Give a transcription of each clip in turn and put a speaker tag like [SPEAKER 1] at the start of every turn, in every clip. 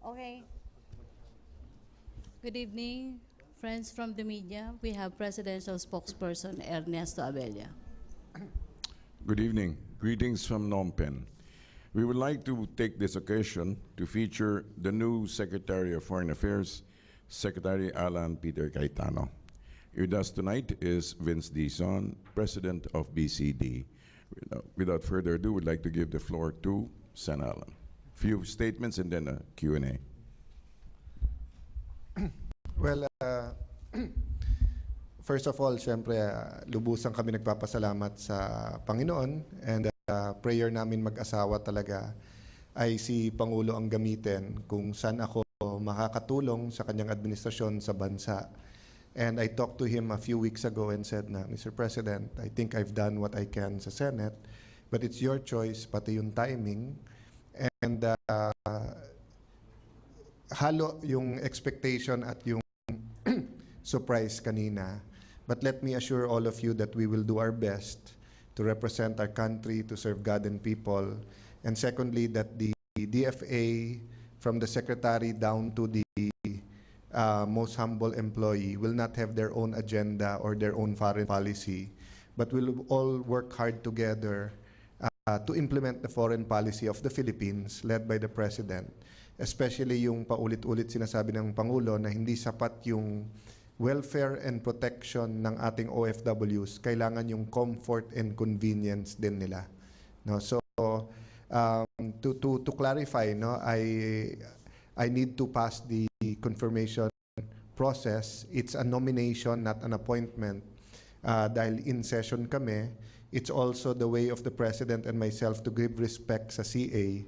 [SPEAKER 1] Okay. Good evening, friends from the media. We have Presidential Spokesperson Ernesto Abella.
[SPEAKER 2] Good evening. Greetings from Phnom Penh. We would like to take this occasion to feature the new Secretary of Foreign Affairs, Secretary Alan Peter Cayetano. With us tonight is Vince Dizon, President of BCD. Without further ado, we'd like to give the floor to Sen. Alan. Few statements and then a Q&A.
[SPEAKER 3] Well, first of all, syempre, lubusan kami nagpapasalamat sa Panginoon, and prayer namin mag-asawa talaga ay si Pangulo ang gamitin kung saan ako makakatulong sa kanyang administrasyon sa bansa. And I talked to him a few weeks ago and said na, Mr. President, I think I've done what I can sa Senate, but it's your choice, pati yung timing. And halo yung expectation at yung surprise kanina. But let me assure all of you that we will do our best to represent our country, to serve God and people. And secondly, that the DFA, from the Secretary down to the most humble employee, will not have their own agenda or their own foreign policy, but will all work hard together to implement the foreign policy of the Philippines led by the President. Especially yung paulit-ulit sinasabi ng Pangulo na hindi sapat yung welfare and protection ng ating OFWs, kailangan yung comfort and convenience din nila. No? So, to clarify, no, I need to pass the confirmation process. It's a nomination, not an appointment. Dahil in session kami, it's also the way of the President and myself to give respect sa CA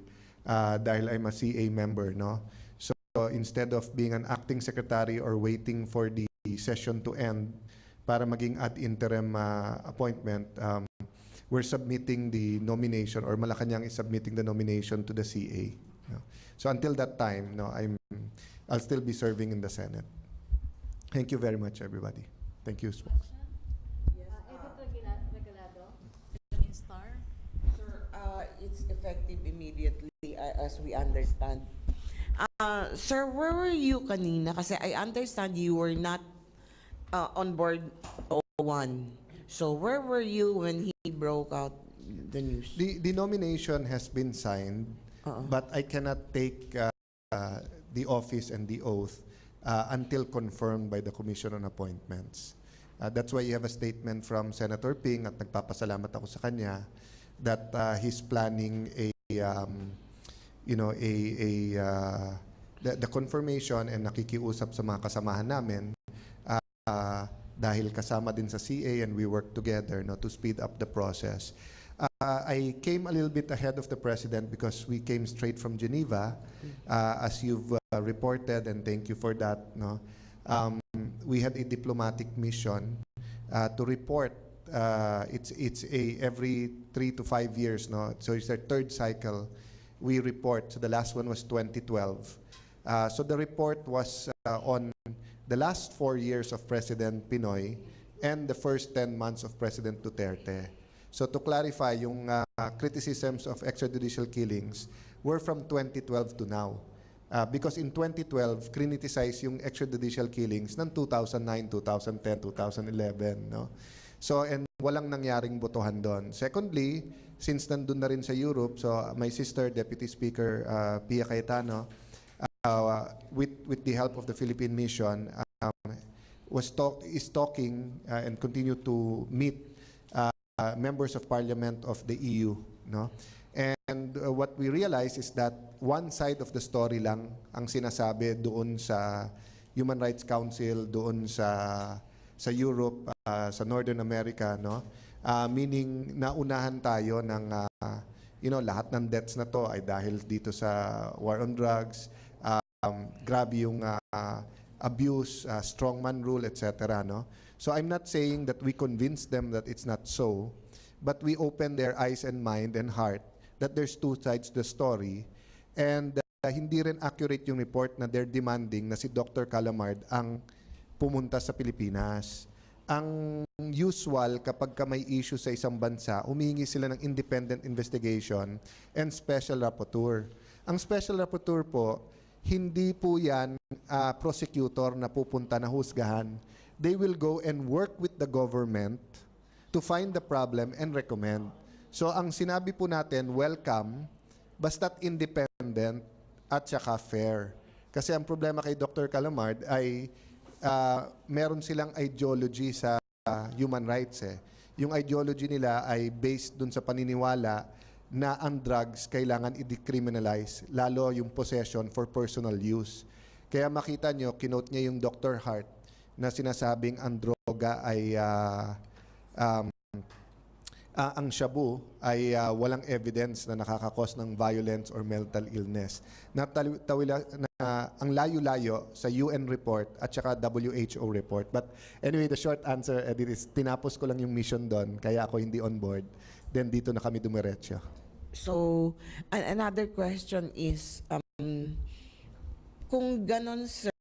[SPEAKER 3] dahil I'm a CA member. No? So instead of being an acting secretary or waiting for the session to end para maging ad interim appointment, we're submitting the nomination, or Malacanang is submitting the nomination to the CA. No? So until that time, no, I'll still be serving in the Senate. Thank you very much, everybody. Thank you, Spokes.
[SPEAKER 4] Sir, it's effective immediately as we understand. Sir, where were you kanina? Kasi I understand you were not on board 01. So where were you when he broke out the news?
[SPEAKER 3] The nomination has been signed, but I cannot take the office and the oath until confirmed by the Commission on Appointments. That's why you have a statement from Senator Ping, at nagpapasalamat ako sa kanya, that he's planning the confirmation and nakikiusap sa mga kasamahan namin dahil kasama din sa CA, and we work together, no, to speed up the process. I came a little bit ahead of the President because we came straight from Geneva, as you've reported, and thank you for that. No, we had a diplomatic mission to report. It's every 3 to 5 years. No, so it's our third cycle. We report. So the last one was 2012. So the report was on the last 4 years of President Pinoy and the first 10 months of President Duterte. So to clarify, yung criticisms of extrajudicial killings were from 2012 to now. Because in 2012, criticize yung extrajudicial killings ng 2009, 2010, 2011. No? So, and walang nangyaring botohan doon. Secondly, since nandun na rin sa Europe, so my sister, Deputy Speaker Pia Cayetano, with the help of the Philippine Mission, is talking and continue to meet members of Parliament of the EU. No? And what we realize is that one side of the story lang ang sinasabi doon sa Human Rights Council, doon sa Europe, sa Northern America, no? Meaning naunahan tayo ng lahat ng deaths na to ay dahil dito sa war on drugs, grabe yung abuse, strongman rule, etc. No? So I'm not saying that we convince them that it's not so, but we open their eyes and mind and heart that there's two sides to the story, and hindi rin accurate yung report na they're demanding na si Dr. Calamard ang pumunta sa Pilipinas. Ang usual kapag may issue sa isang bansa, humihingi sila ng independent investigation and special rapporteur. Ang special rapporteur po, hindi po yan prosecutor na pupunta na husgahan. They will go and work with the government to find the problem and recommend. So ang sinabi po natin, welcome, basta't independent at saka fair. Kasi ang problema kay Dr. Calamard ay meron silang ideology sa human rights. Yung ideology nila ay based dun sa paniniwala na ang drugs kailangan i-decriminalize, lalo yung possession for personal use. Kaya makita nyo, kinote niya yung Dr. Hart na sinasabing ang droga ay ang shabu ay walang evidence na nakakakos ng violence or mental illness. Ang layo-layo sa UN report at saka WHO report. But anyway, the short answer, Edith, is tinapos ko lang yung mission doon, kaya ako hindi on board. Then dito na kami dumiretso.
[SPEAKER 4] So, another question is, kung ganon, sir,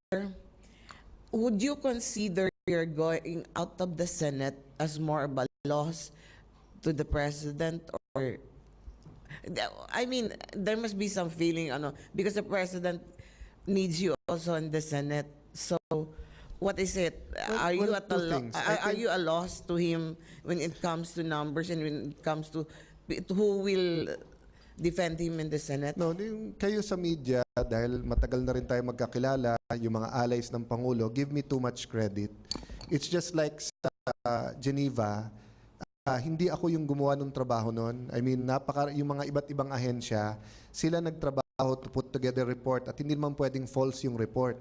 [SPEAKER 4] would you consider your going out of the Senate as more of a loss to the president? Or, I mean, there must be some feeling, because the president needs you also in the Senate. So, what is it? Are you a loss to him when it comes to numbers and when it comes to who will defend him in the Senate?
[SPEAKER 3] No, kayo sa media, dahil matagal na rin tayo magkakilala, yung mga allies ng Pangulo, give me too much credit. It's just like sa Geneva, hindi ako yung gumawa ng trabaho nun. I mean, yung mga iba't ibang ahensya, sila nagtrabaho to put together report at hindi naman pwedeng false yung report.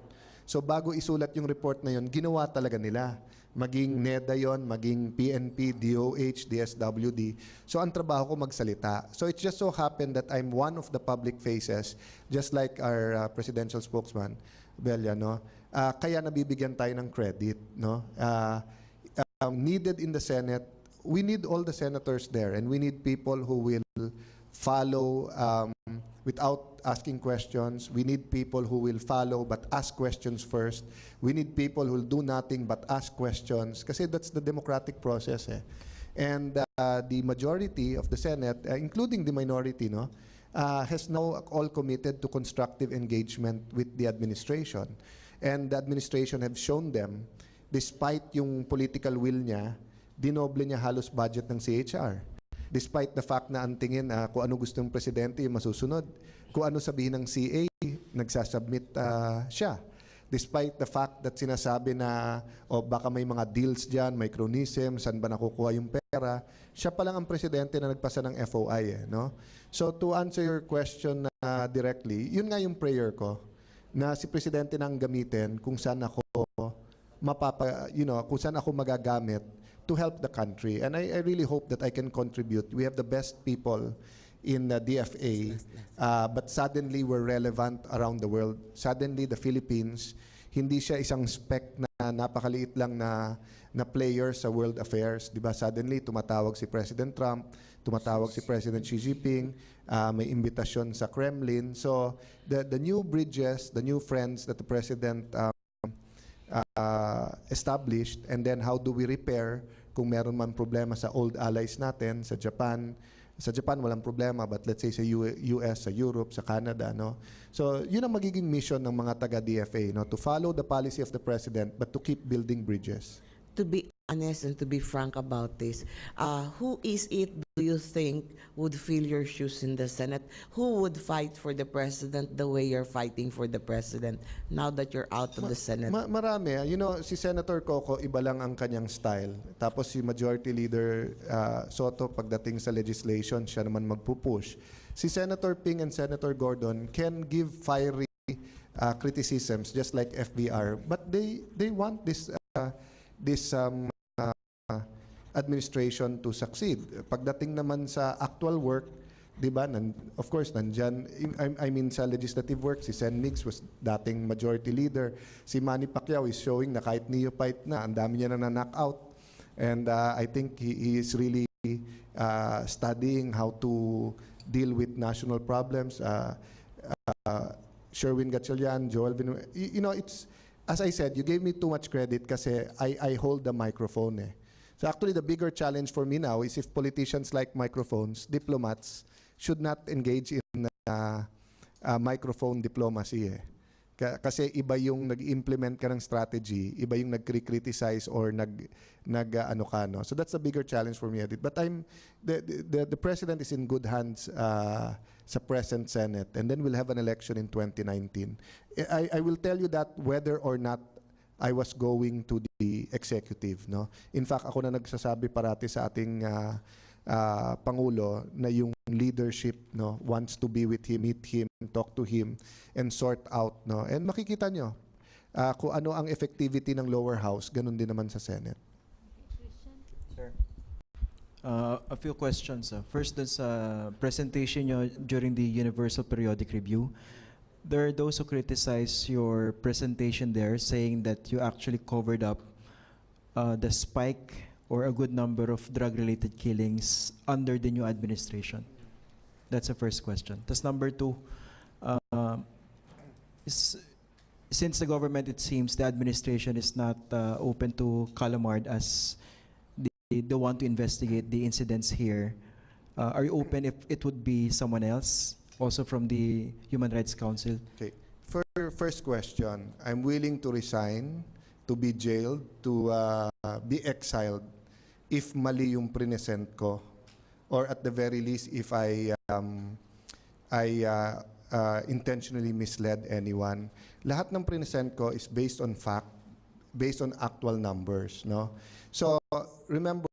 [SPEAKER 3] So bago isulat yung report na yun, ginawa talaga nila. Maging NEDA yon, maging PNP, DOH, DSWD. So ang trabaho ko magsalita. So it just so happened that I'm one of the public faces, just like our presidential spokesman, Belia, no? Kaya nabibigyan tayo ng credit, no? Needed in the Senate, we need all the senators there, and we need people who will follow without asking questions. We need people who will follow but ask questions first. We need people who will do nothing but ask questions, kasi that's the democratic process. And the majority of the Senate, including the minority, no, has now all committed to constructive engagement with the administration. And the administration have shown them, despite yung political will niya, dinoble niya halos budget ng CHR. Despite the fact na ang tingin kung ano gusto ng presidente yung masusunod. Kung ano sabihin ng CA, nagsasubmit siya. Despite the fact that sinasabi na baka may mga deals dyan, may cronyism, saan ba nakukuha yung pera, siya pa lang ang presidente na nagpasa ng FOI. No? So to answer your question directly, yun nga yung prayer ko, na si presidente nang gamitin kung saan ako kung saan ako magagamit to help the country. And I really hope that I can contribute. We have the best people in DFA, but suddenly we're relevant around the world. Suddenly, the Philippines, hindi siya isang speck na napakaliit lang na player sa world affairs. Diba? Suddenly, tumatawag si President Trump, tumatawag si President Xi Jinping, may imbitasyon sa Kremlin. So, the new bridges, the new friends that the President established, and then how do we repair kung meron man problema sa old allies natin, sa Japan. Sa Japan, walang problema, but let's say sa US, sa Europe, sa Canada, no? So, yun ang magiging mission ng mga taga-DFA, no? To follow the policy of the President, but to keep building bridges.
[SPEAKER 4] To be honest and to be frank about this, who is it, do you think, would fill your shoes in the Senate? Who would fight for the President the way you're fighting for the President now that you're out of the Senate?
[SPEAKER 3] Marami. Si Senator Coco, iba lang ang kanyang style. Tapos si Majority Leader Soto, pagdating sa legislation, siya naman magpupush. Si Senator Ping and Senator Gordon can give fiery criticisms just like FBR, but they want this administration to succeed. Pagdating naman sa actual work, di ba, of course, nandyan, I mean sa legislative work, si Sen Mix was dating majority leader. Si Manny Pacquiao is showing na kahit neophyte na, ang dami niya na knock out. And I think he is really studying how to deal with national problems. Sherwin Gatchalian, Joel Villanueva, it's, as I said, you gave me too much credit kasi I hold the microphone. So actually, the bigger challenge for me now is if politicians like microphones, diplomats should not engage in microphone diplomacy. Kasi iba yung nag-implement ka ng strategy, iba yung nag-criticize or ano ka, no? So that's a bigger challenge for me, Edith. But the President is in good hands sa present Senate, and then we'll have an election in 2019. I will tell you that whether or not I was going to the executive, no? In fact, ako na nagsasabi parati sa ating Pangulo na yung leadership, no, wants to be with him, meet him, talk to him, and sort out, no? And makikita nyo kung ano ang effectivity ng lower house, ganun din naman sa Senate.
[SPEAKER 5] Sir. A few questions. First, sa presentation nyo during the Universal Periodic Review, there are those who criticize your presentation there, saying that you actually covered up the spike or a good number of drug-related killings under the new administration. That's the first question. That's number two. Since the government, it seems, the administration is not open to Calamard as they want to investigate the incidents here, are you open if it would be someone else, also from the Human Rights Council?
[SPEAKER 3] Okay. First question, I'm willing to resign, to be jailed, to be exiled if mali yung present ko, or at the very least if I intentionally misled anyone. Lahat ng present ko is based on fact, based on actual numbers, no? So remember,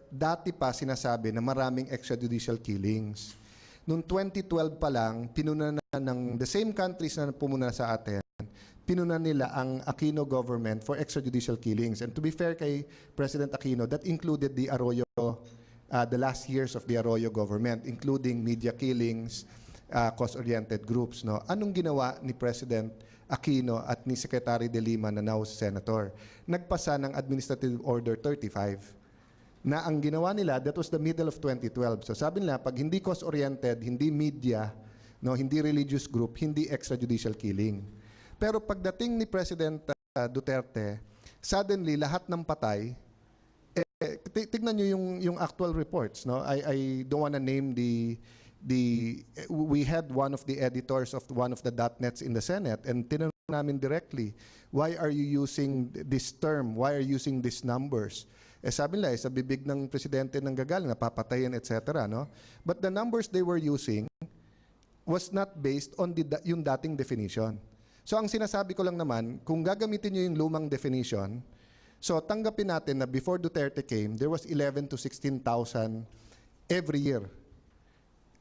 [SPEAKER 3] dati pa sinasabi na maraming extrajudicial killings. Noong 2012 pa lang, pinuna na ng the same countries na pumuna sa atin, pinuna nila ang Aquino government for extrajudicial killings. And to be fair kay President Aquino, that included the Arroyo, the last years of the Arroyo government, including media killings, cause-oriented groups. No? Anong ginawa ni President Aquino at ni Secretary De Lima na now senator? Nagpasa ng Administrative Order 35 na ang ginawa nila, that was the middle of 2012. So sabi nila, pag hindi cause-oriented, hindi media, no, hindi religious group, hindi extrajudicial killing. Pero pagdating ni President Duterte, suddenly lahat ng patay, tignan nyo yung actual reports, no? I don't wanna name we had one of the editors of one of the .nets in the Senate, and tinanong namin directly, why are you using this term? Why are you using these numbers? Sabi nila, sa bibig ng presidente ng gagaling, napapatayin, etc. No? But the numbers they were using was not based on yung dating definition. So ang sinasabi ko lang naman, kung gagamitin nyo yung lumang definition, so tanggapin natin na before Duterte came, there was 11 to 16,000 every year,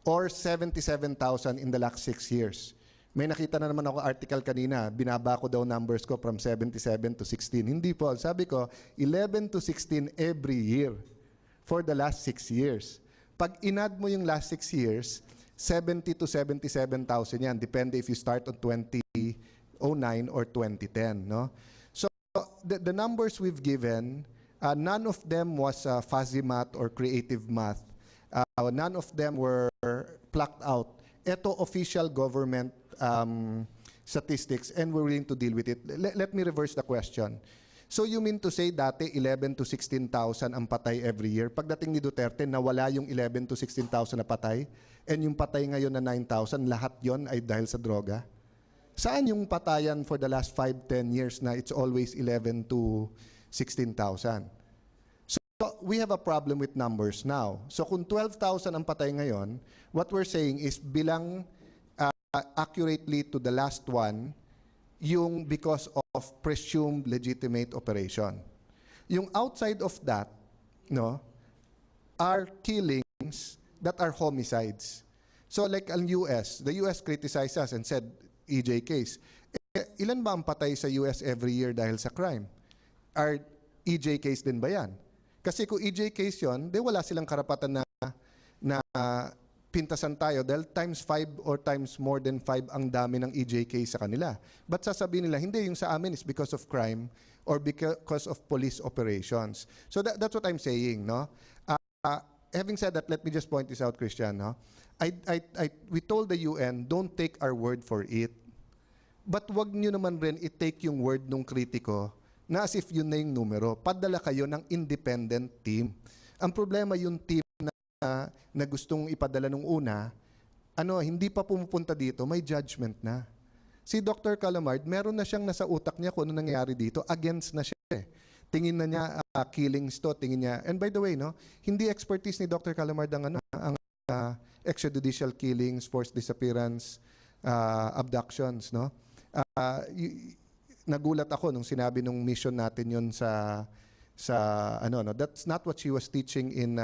[SPEAKER 3] or 77,000 in the last 6 years. May nakita na naman ako article kanina, binaba ko daw numbers ko from 77 to 16. Hindi po, sabi ko, 11 to 16 every year for the last 6 years. Pag inad mo yung last 6 years, 70 to 77,000 yan. Depende if you start on 2009 or 2010. No? So the numbers we've given, none of them was fuzzy math or creative math. None of them were plucked out. Ito official government statistics, and we're willing to deal with it. Let me reverse the question. So you mean to say dati 11 to 16,000 ang patay every year? Pagdating ni Duterte, nawala yung 11 to 16,000 na patay? And yung patay ngayon na 9,000, lahat yon ay dahil sa droga? Saan yung patayan for the last 5-10 years na it's always 11 to 16,000? So we have a problem with numbers now. So kung 12,000 ang patay ngayon, what we're saying is bilang accurately to the last one, yung because of presumed legitimate operation. Yung outside of that, no, are killings that are homicides. So like ang US, the US criticized us and said, EJ case, ilan ba ang patay sa US every year dahil sa crime? Are EJ case din ba yan? Kasi kung EJ case yun, di wala silang karapatan na pintasan tayo dahil times 5 or times more than 5 ang dami ng EJ case sa kanila. But sasabihin nila, hindi, yung sa amin is because of crime or because of police operations. So that's what I'm saying, no? Having said that, let me just point this out, Christian, no? We told the UN, don't take our word for it. But wag nyo naman rin i-take yung word nung kritiko na as if yun na yung numero. Padala kayo ng independent team. Ang problema yung team na gustong ipadala nung una, hindi pa pumupunta dito, may judgment na. Si Dr. Calamard, meron na siyang nasa utak niya kung ano nangyayari dito, against na siya eh. Tingin na niya killings to, tingin niya. And by the way, no, hindi expertise ni Dr. Calamard ang extrajudicial killings, forced disappearance, abductions, no? Nagulat ako nung sinabi nung mission natin yun sa ano, no, that's not what she was teaching in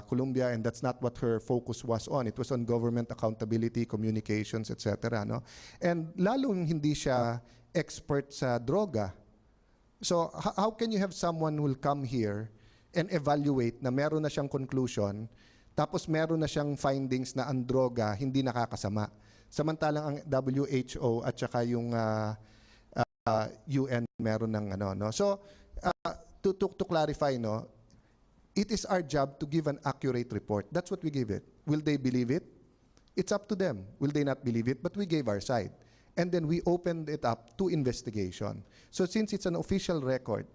[SPEAKER 3] Colombia, and that's not what her focus was on. It was on government accountability, communications, etc. No? And lalong hindi siya expert sa droga. So how can you have someone who will come here and evaluate na meron na siyang conclusion, tapos meron na siyang findings na ang droga hindi nakakasama? Samantalang ang WHO at saka yung UN meron ng ano, no? So to clarify, no, it is our job to give an accurate report. That's what we give it. Will they believe it? It's up to them. Will they not believe it? But we gave our side. And then we opened it up to investigation. So since it's an official record,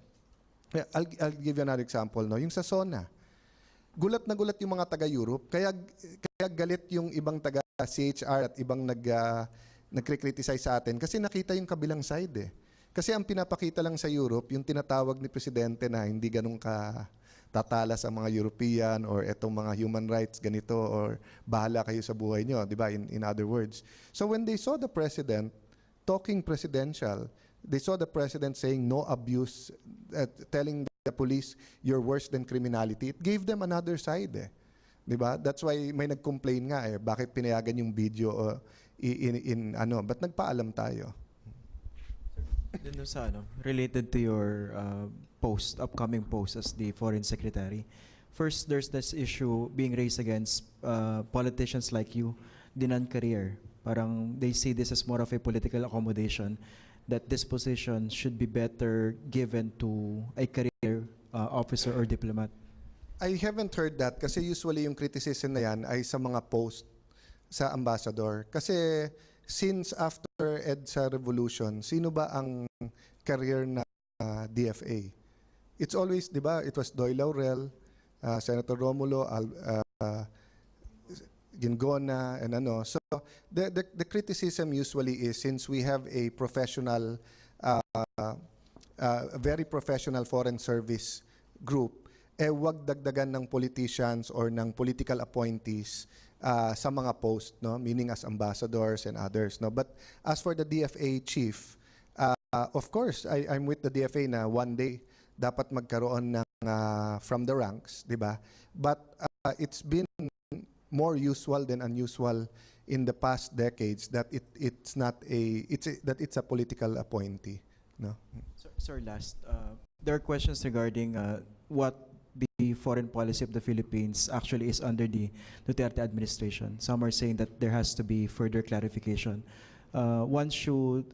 [SPEAKER 3] I'll give you another example, no? Yung sa SONA. Gulat na gulat yung mga taga-Europe, kaya galit yung ibang taga-CHR at ibang nagkri-criticize sa atin kasi nakita yung kabilang side eh. Kasi ang pinapakita lang sa Europe, yung tinatawag ni Presidente na hindi ganun ka tatalas ang mga European or etong mga human rights ganito or bahala kayo sa buhay nyo, di ba? In other words. So when they saw the President talking presidential, they saw the President saying no abuse, telling the police you're worse than criminality, it gave them another side eh. Di ba? That's why may nag-complain nga eh, bakit pinayagan yung video ano, ba't nagpaalam tayo?
[SPEAKER 5] Dun sa ano, related to your upcoming post as the Foreign Secretary. First, there's this issue being raised against politicians like you, the non-career. Parang they see this as more of a political accommodation, that this position should be better given to a career officer or diplomat.
[SPEAKER 3] I haven't heard that kasi usually yung criticism na yan ay sa mga post sa ambassador. Kasi since after EDSA revolution, sino ba ang career na DFA? It's always, di ba, it was Doy Laurel, Senator Romulo, Gingona, and ano. So the criticism usually is, since we have a professional, very professional foreign service group, wag dagdagan ng politicians or ng political appointees sa mga post, no, meaning as ambassadors and others, no. But as for the DFA chief, of course, I'm with the DFA na one day dapat magkaroon ng from the ranks, di ba? But it's been more usual than unusual in the past decades that it's a political appointee, no.
[SPEAKER 5] Sir, last, there are questions regarding what the foreign policy of the Philippines actually is under the Duterte administration. Some are saying that there has to be further clarification. Once you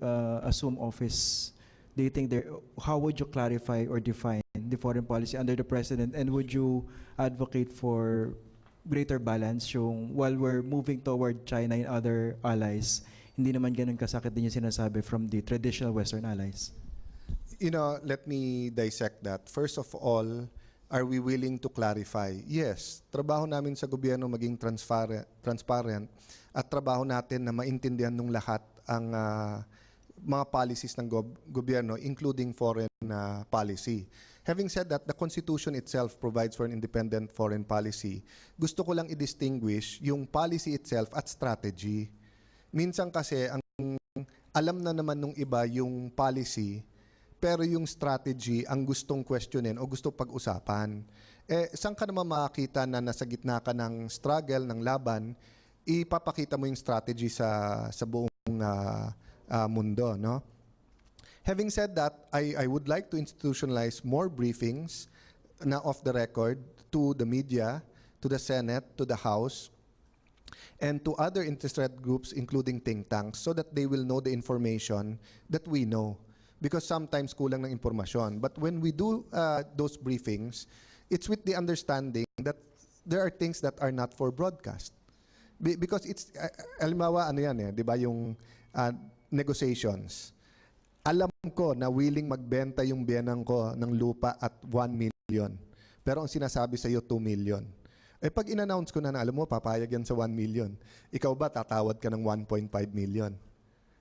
[SPEAKER 5] assume office, do you think how would you clarify or define the foreign policy under the president, and would you advocate for greater balance yung while we're moving toward China and other allies, hindi naman ganun kasakit din yung sinasabi from the traditional Western allies?
[SPEAKER 3] You know, let me dissect that. First of all, are we willing to clarify? Yes. Trabaho namin sa gobyerno maging transparent at trabaho natin na maintindihan ng lahat ang mga policies ng gobyerno, including foreign policy. Having said that, the Constitution itself provides for an independent foreign policy. Gusto ko lang i-distinguish yung policy itself at strategy. Minsan kasi, alam na naman nung iba yung policy, pero yung strategy ang gustong questionin o gusto pag-usapan. Saan ka naman makakita na nasa gitna ka ng struggle, ng laban, ipapakita mo yung strategy sa buong mundo, no? Having said that, I would like to institutionalize more briefings na off the record to the media, to the Senate, to the House, and to other interested groups, including think tanks, so that they will know the information that we know. Because sometimes kulang ng impormasyon. But when we do those briefings, it's with the understanding that there are things that are not for broadcast. Because it's, halimbawa, ano yan eh, di ba, yung negotiations. Alam ko na willing magbenta yung biyanang ko ng lupa at 1 million. Pero ang sinasabi sa iyo, 2 million. Pag in-announce ko na alam mo, papayag yan sa 1 million. Ikaw ba, tatawad ka ng 1.5 million?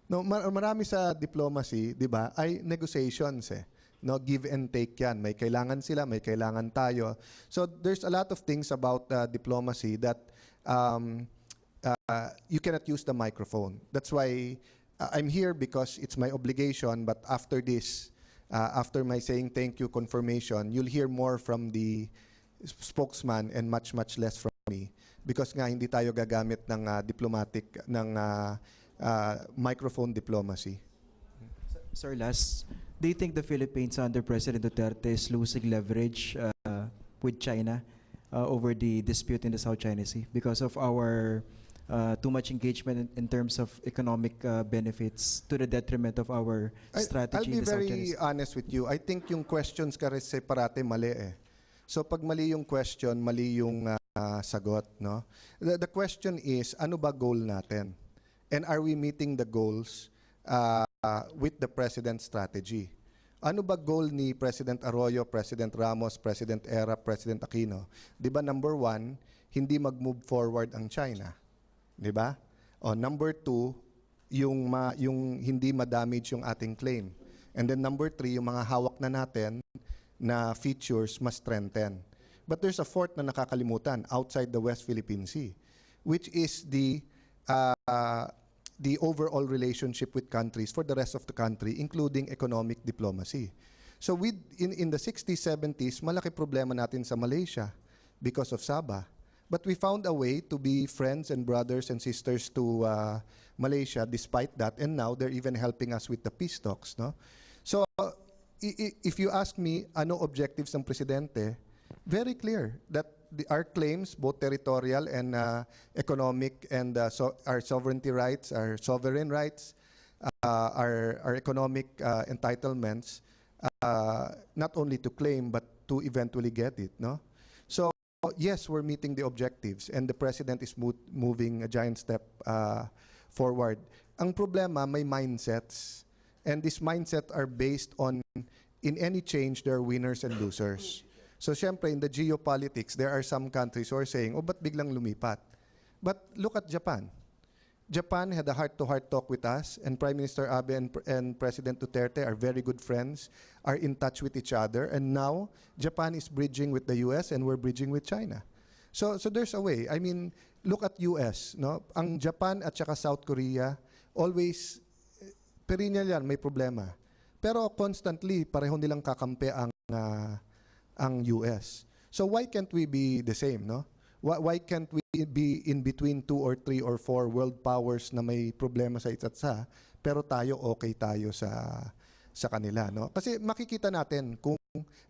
[SPEAKER 3] No, marami sa diplomacy, 'di ba, ay negotiations eh. No, give and take 'yan. May kailangan sila, may kailangan tayo. So there's a lot of things about diplomacy that you cannot use the microphone. That's why I'm here, because it's my obligation, but after this, after my saying thank you confirmation, you'll hear more from the spokesman and much less from me, because nga hindi tayo gagamit ng diplomatic ng microphone diplomacy.
[SPEAKER 5] Sir, last, do you think the Philippines under President Duterte is losing leverage with China over the dispute in the South China Sea because of our too much engagement in terms of economic benefits to the detriment of our strategy
[SPEAKER 3] I'll be
[SPEAKER 5] in the South China
[SPEAKER 3] very
[SPEAKER 5] Sea?
[SPEAKER 3] honest with you. I think yung questions ka rin separate mali eh. So pag mali yung question, mali yung sagot, no? The question is, ano ba goal natin? And are we meeting the goals with the President's strategy? Ano ba goal ni President Arroyo, President Ramos, President Era, President Aquino? Di ba number 1, hindi mag-move forward ang China. Di ba? O number 2, yung hindi ma-damage yung ating claim. And then number 3, yung mga hawak na natin na features mas strengthen. But there's a fourth na nakakalimutan outside the West Philippine Sea, which is the overall relationship with countries for the rest of the country, including economic diplomacy. So in the 60s, 70s, malaki problema natin sa Malaysia because of Sabah. But we found a way to be friends and brothers and sisters to Malaysia despite that, and now they're even helping us with the peace talks. No? So if you ask me, ano objectives ng Presidente, very clear that our claims, both territorial and economic, and our sovereignty rights, our sovereign rights, our economic entitlements, not only to claim but to eventually get it. No? So yes, we're meeting the objectives, and the President is moving a giant step forward. Ang problema, may mindsets, and these mindsets are based on, in any change, there are winners and losers. So, syempre, in the geopolitics, there are some countries who are saying, oh, ba't biglang lumipat? But look at Japan. Japan had a heart-to-heart talk with us, and Prime Minister Abe and President Duterte are very good friends, are in touch with each other, and now Japan is bridging with the US and we're bridging with China. So there's a way. I mean, look at US. No? Ang Japan at saka South Korea, always, perennial yan, may problema. Pero constantly, pareho nilang kakampi ang US. So why can't we be the same, no? Why can't we be in between 2 or 3 or 4 world powers na may problema sa isa't isa, pero tayo okay tayo sa kanila, no? Kasi makikita natin kung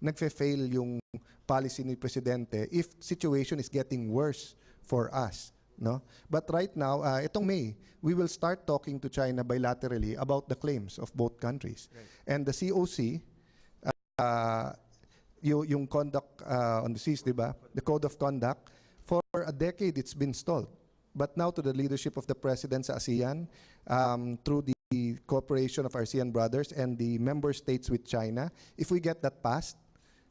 [SPEAKER 3] nagfe-fail yung policy ni Presidente if situation is getting worse for us, no? But right now, itong May, we will start talking to China bilaterally about the claims of both countries. Right. And the COC, yung conduct on the seas, di ba? The code of conduct, for a decade it's been stalled. But now, to the leadership of the President sa ASEAN, through the cooperation of our ASEAN brothers and the member states with China, if we get that passed,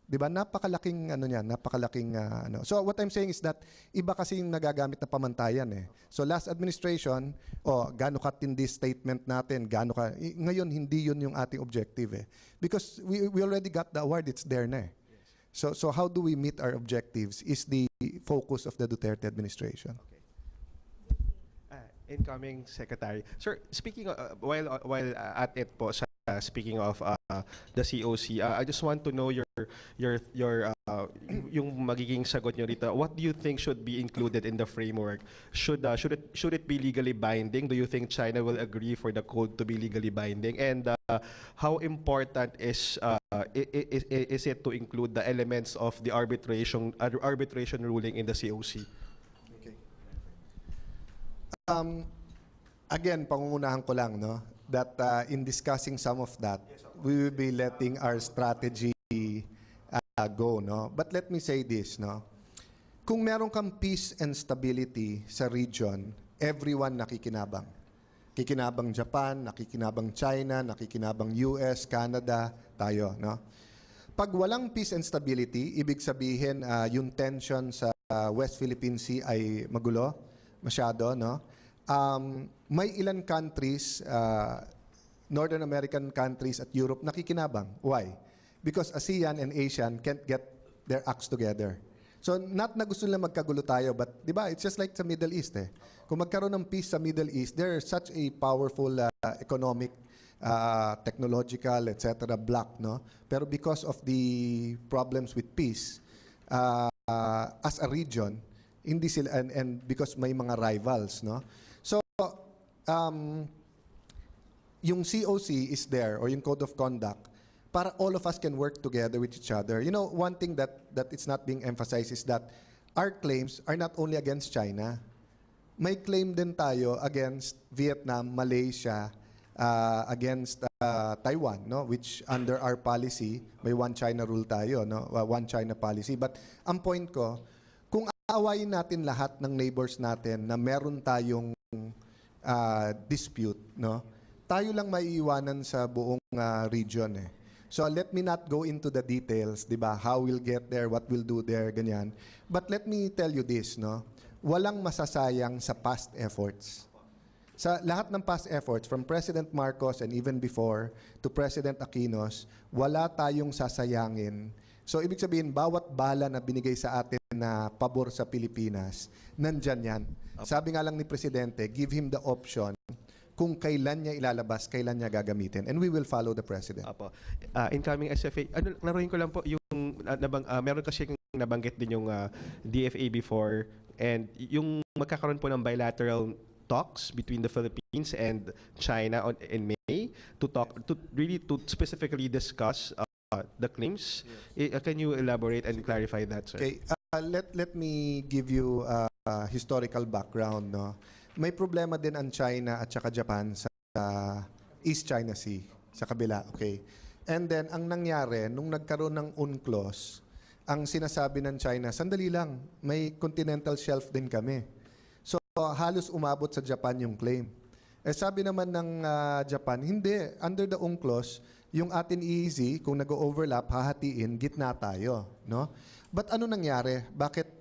[SPEAKER 3] di ba, napakalaking ano. So what I'm saying is that iba kasi yung nagagamit na pamantayan eh. So last administration, gaano katindi statement natin, ngayon hindi yun yung ating objective eh. Because we already got the award, it's there na eh. So how do we meet our objectives is the focus of the Duterte administration.
[SPEAKER 6] Okay. Incoming Secretary. Sir, speaking while at it po, speaking of the COC, I just want to know yung magiging sagot nyo rito. What do you think should be included in the framework? Should it be legally binding? Do you think China will agree for the code to be legally binding? And how important is it to include the elements of the arbitration ruling in the COC?
[SPEAKER 3] Okay. Again, pangungunahan ko lang, no, that in discussing some of that, we will be letting our strategy go, no. But let me say this, no. Kung meron kang peace and stability sa region, everyone nakikinabang. Nakikinabang Japan, nakikinabang China, nakikinabang US, Canada, tayo, no. Pag walang peace and stability, ibig sabihin yung tension sa West Philippine Sea ay magulo, masyado, no. may ilan countries, Northern American countries at Europe nakikinabang. Why? Because ASEAN and ASEAN can't get their acts together. So not na gusto nila magkagulo tayo, but di ba, it's just like sa Middle East eh. Kung magkaroon ng peace sa Middle East, there's such a powerful economic, technological, etc. bloc, no? Pero because of the problems with peace, as a region, hindi sila, and because may mga rivals, no? So, yung COC is there, or yung Code of Conduct, para all of us can work together with each other. You know, one thing that it's not being emphasized is that our claims are not only against China. May claim din tayo against Vietnam, Malaysia, against Taiwan, no? Which under our policy, may one China rule tayo, no? One China policy. But ang point ko, kung aawayin natin lahat ng neighbors natin na meron tayong dispute, no? Tayo lang maiiwanan sa buong region eh. So let me not go into the details, 'di ba? How we'll get there, what we'll do there, ganyan. But let me tell you this, no? Walang masasayang sa past efforts. Sa lahat ng past efforts, from President Marcos and even before to President Aquinos, wala tayong sasayangin. So ibig sabihin, bawat bala na binigay sa atin na pabor sa Pilipinas, nandyan yan. Sabi nga lang ni Presidente, give him the option kung kailan niya ilalabas, kailan niya gagamitin. And we will follow the President.
[SPEAKER 6] Apo. Incoming SFA, laruin ko lang po yung, meron kasi nabanggit din yung DFA before, and yung magkakaroon po ng bilateral talks between the Philippines and China in May to specifically discuss the claims. Can you elaborate and clarify that, sir?
[SPEAKER 3] Okay, let me give you historical background, no? May problema din ang China at saka Japan sa East China Sea, sa kabila, okay? And then, ang nangyari, nung nagkaroon ng UNCLOS, ang sinasabi ng China, sandali lang, may continental shelf din kami. So, halos umabot sa Japan yung claim. Eh, sabi naman ng Japan, hindi, under the UNCLOS, yung atin EEZ, kung nag-overlap, hahatiin, gitna tayo, no? But ano nangyari? Bakit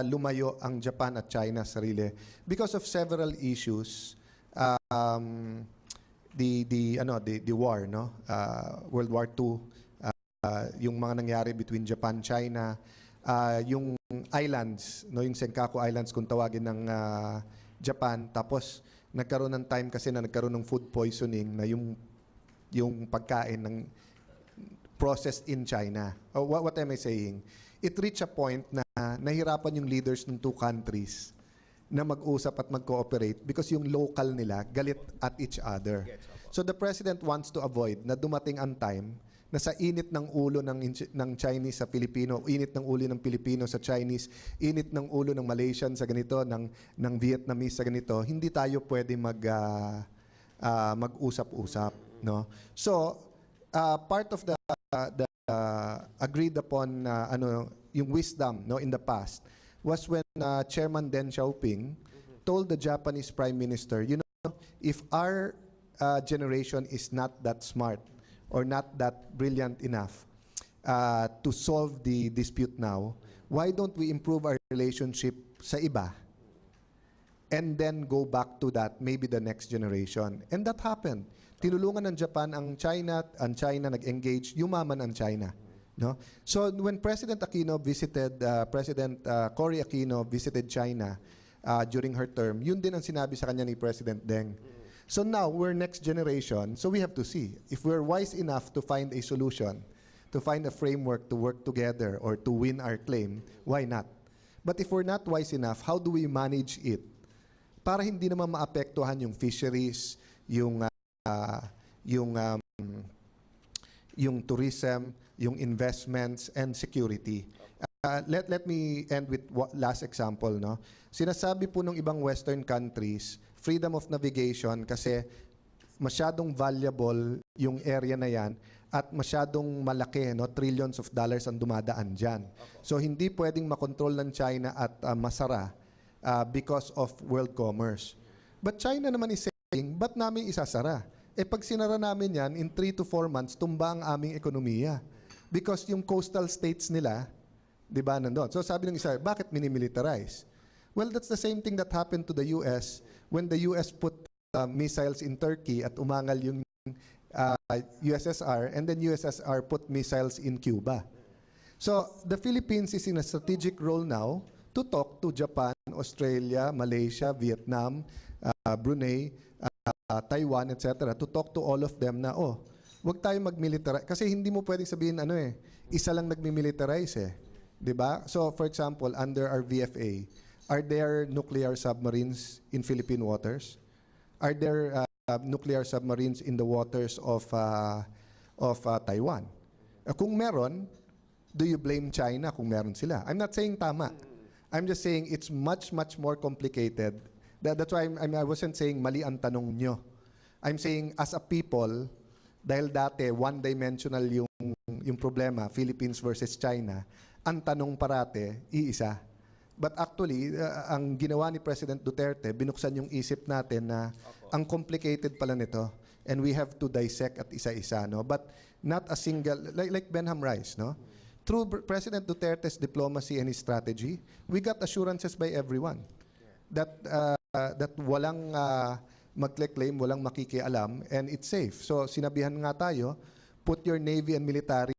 [SPEAKER 3] lumayo ang Japan at China sarili? Because of several issues, the war, no? World War II, yung mga nangyari between Japan, China, yung islands, no, yung Senkaku Islands kung tawagin ng Japan, tapos nagkaroon ng time kasi na nagkaroon ng food poisoning na yung pagkain ng processed in China. What am I saying? It reached a point na nahirapan yung leaders ng two countries na mag-usap at mag-cooperate because yung local nila galit at each other. So the President wants to avoid na dumating ang time na sa init ng ulo ng Chinese sa Filipino, init ng ulo ng Pilipino sa Chinese, init ng ulo ng Malaysian sa ganito, ng Vietnamese sa ganito, hindi tayo pwede mag-usap-usap, no? So part of the agreed upon yung wisdom, no, in the past was when Chairman Deng Xiaoping told the Japanese Prime Minister, you know, if our generation is not that smart or not that brilliant enough to solve the dispute now, why don't we improve our relationship sa iba and then go back to that, maybe the next generation? And that happened. Tinulungan ng Japan ang China nag-engage, yumaman ang China. No? So when President Aquino visited, President Cory Aquino visited China during her term, yun din ang sinabi sa kanya ni President Deng. So now, we're next generation, so we have to see. If we're wise enough to find a solution, to find a framework to work together or to win our claim, why not? But if we're not wise enough, how do we manage it? Para hindi naman maapektuhan yung fisheries, yung tourism, yung investments, and security. Let me end with last example, no? Sinasabi po ng ibang Western countries, freedom of navigation kasi masyadong valuable yung area na yan at masyadong malaki, no? Trillions of dollars ang dumadaan dyan. So hindi pwedeng makontrol ng China at masara because of world commerce. But China naman is saying, ba't namin isasara? Eh pag sinara namin yan, in 3 to 4 months, tumba ang aming ekonomiya. Because yung coastal states nila, di ba, nandun. So sabi ng isa, bakit minimilitarize? Well, that's the same thing that happened to the US when the US put missiles in Turkey at umangal yung USSR, and then USSR put missiles in Cuba. So the Philippines is in a strategic role now to talk to Japan, Australia, Malaysia, Vietnam, Brunei, Taiwan, etc. To talk to all of them na, wag tayo mag-militarize. Kasi hindi mo pwedeng sabihin, isa lang nagmi-militarize eh. Diba? So, for example, under our VFA, are there nuclear submarines in Philippine waters? Are there nuclear submarines in the waters of Taiwan? Kung meron, do you blame China kung meron sila? I'm not saying tama. I'm just saying it's much, much more complicated. That's why I wasn't saying mali ang tanong nyo. I'm saying as a people, dahil dati one-dimensional yung problema, Philippines versus China, ang tanong parate, iisa. But actually, ang ginawa ni President Duterte, binuksan yung isip natin na ang complicated pala nito. And we have to dissect at isa-isa. No? But not a single, like Benham Rice, no? Through President Duterte's diplomacy and his strategy, we got assurances by everyone that walang mag-claim, walang makikialam, and it's safe. So sinabihan nga tayo, put your Navy and military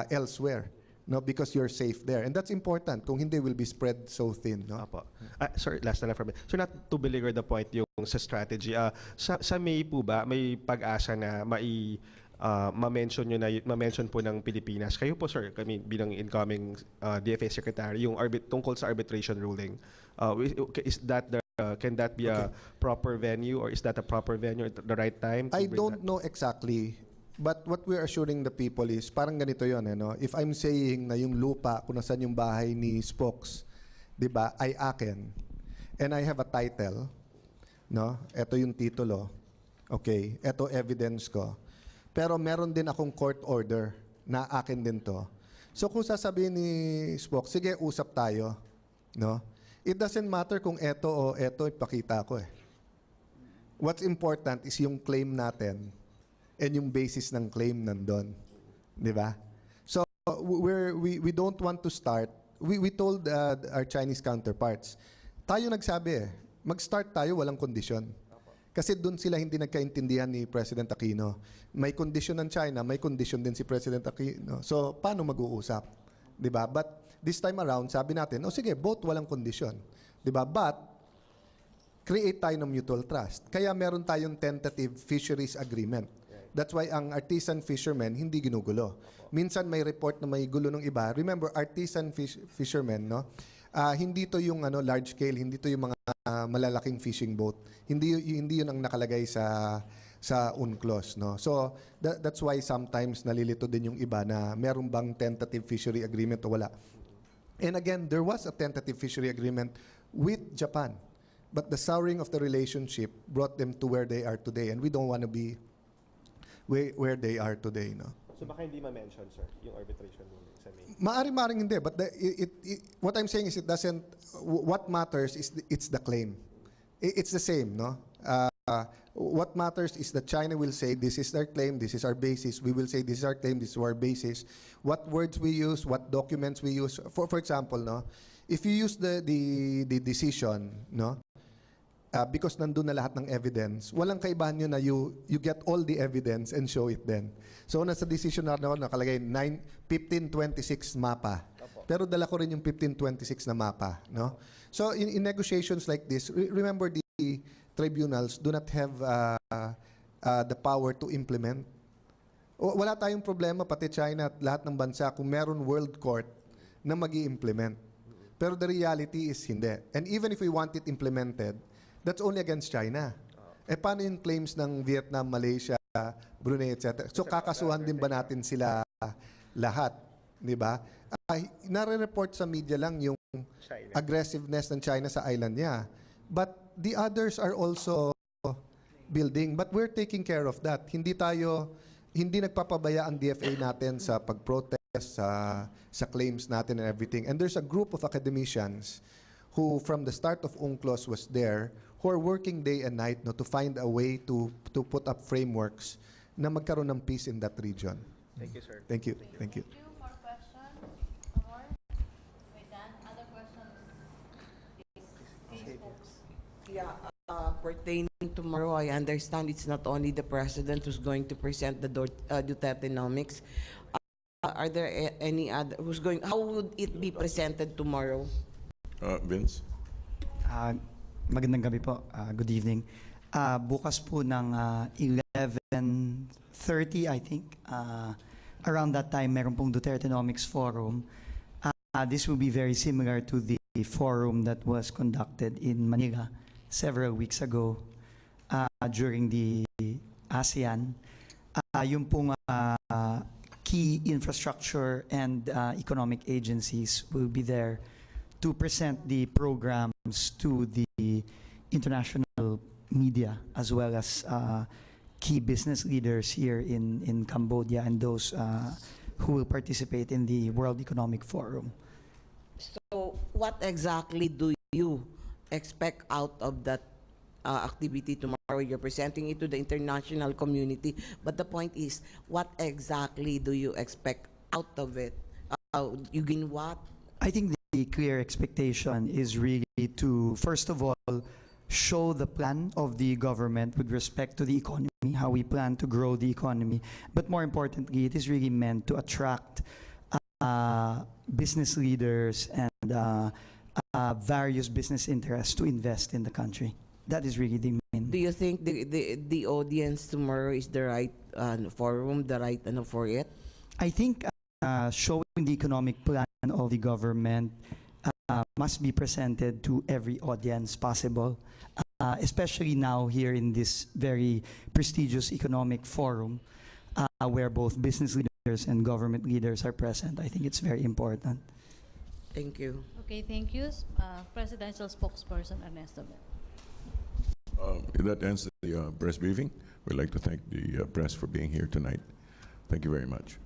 [SPEAKER 3] elsewhere. No, because you're safe there. And that's important. Kung hindi, will be spread so thin. No?
[SPEAKER 6] Apo. Sorry, last na lang from me. So not to belabor the point yung sa strategy, sa May po ba, may pag-asa na ma-mention nyo na, ma-mention po ng Pilipinas. Kayo po, sir, kami bilang incoming DFA Secretary, yung tungkol sa arbitration ruling. Is that can that be a proper venue, or is that a proper venue at the right time?
[SPEAKER 3] I don't know exactly. But what we're assuring the people is, parang ganito yun, no? If I'm saying na yung lupa, kung nasaan yung bahay ni Spokes, di ba, ay akin, and I have a title, no? Ito yung titulo, okay, ito evidence ko. Pero meron din akong court order na akin din to. So kung sasabihin ni Spokes, sige, usap tayo, no? It doesn't matter kung ito o ito, ipakita ko eh. What's important is yung claim natin, and yung basis ng claim nandun. Di ba? So, we don't want to start. We told our Chinese counterparts, tayo nagsabi mag-start tayo walang kondisyon. Kasi doon sila hindi nagkaintindihan ni President Aquino. May kondisyon ng China, may kondisyon din si President Aquino. So, paano mag-uusap? Di ba? But this time around, sabi natin, sige, both walang kondisyon. Di ba? But, create tayo ng mutual trust. Kaya meron tayong tentative fisheries agreement. That's why ang artisan fishermen hindi ginugulo. Minsan may report na may gulo ng iba. Remember, artisan fishermen, no? Hindi to yung large scale, hindi to yung mga malalaking fishing boat. Hindi yun ang nakalagay sa UNCLOS, no? So that's why sometimes nalilito din yung iba na meron bang tentative fishery agreement o wala. And again, there was a tentative fishery agreement with Japan. But the souring of the relationship brought them to where they are today, and we don't want to be where they are today, no?
[SPEAKER 6] So baka hindi ma-mention, sir, yung arbitration ruling sa May?
[SPEAKER 3] Maring hindi, but what I'm saying is it doesn't, what matters is it's the claim. It's the same, no? What matters is that China will say, this is our claim, this is our basis. We will say, this is our claim, this is our basis. What words we use, what documents we use. For example, no? If you use the decision, no? Because nandun na lahat ng evidence, walang kaibahan yun na you get all the evidence and show it then. So nasa decision na nakalagay 1526 mapa. Pero dala ko rin yung 1526 na mapa, no? So in negotiations like this, remember the tribunals do not have the power to implement. Wala tayong problema, pati China at lahat ng bansa, kung meron world court na mag-i-implement. Pero the reality is hindi. And even if we want it implemented, that's only against China. Paano yung claims ng Vietnam, Malaysia, Brunei, etc.? So, kakasuhan din ba natin sila lahat? Di ba? Nare-report sa media lang yung China. Aggressiveness ng China sa island niya. But the others are also building. But we're taking care of that. Hindi nagpapabaya ang DFA natin sa pag-protest, sa claims natin and everything. And there's a group of academicians who from the start of UNCLOS was there, who are working day and night, no, to find a way to put up frameworks na magkaroon ng peace in that region.
[SPEAKER 6] Thank you, sir.
[SPEAKER 3] Thank you. Thank you.
[SPEAKER 1] Thank you. More questions? More? Wait, Dan, other questions? Please, folks.
[SPEAKER 4] Yeah, pertaining tomorrow, I understand it's not only the president who's going to present the Dutertenomics. Are there any other who's going? How would it be presented tomorrow?
[SPEAKER 2] Vince?
[SPEAKER 7] Magandang gabi po. Good evening. Bukas po ng 11:30, I think. Around that time, meron pong Dutertenomics Forum. This will be very similar to the forum that was conducted in Manila several weeks ago during the ASEAN. Yung pong key infrastructure and economic agencies will be there to present the programs to the international media as well as key business leaders here in Cambodia and those who will participate in the World Economic Forum.
[SPEAKER 4] So, what exactly do you expect out of that activity tomorrow? You're presenting it to the international community, but the point is, what exactly do you expect out of it? You gain what?
[SPEAKER 7] I think the clear expectation is really to, first of all, show the plan of the government with respect to the economy, how we plan to grow the economy. But more importantly, it is really meant to attract business leaders and various business interests to invest in the country. That is really the main.
[SPEAKER 4] Do you think the audience tomorrow is the right forum, the right for it?
[SPEAKER 7] I think showing the economic plan of the government must be presented to every audience possible, especially now here in this very prestigious economic forum where both business leaders and government leaders are present. I think it's very important.
[SPEAKER 4] Thank you.
[SPEAKER 1] Okay, thank you. Presidential spokesperson Ernesto.
[SPEAKER 2] That ends the press briefing. We'd like to thank the press for being here tonight. Thank you very much.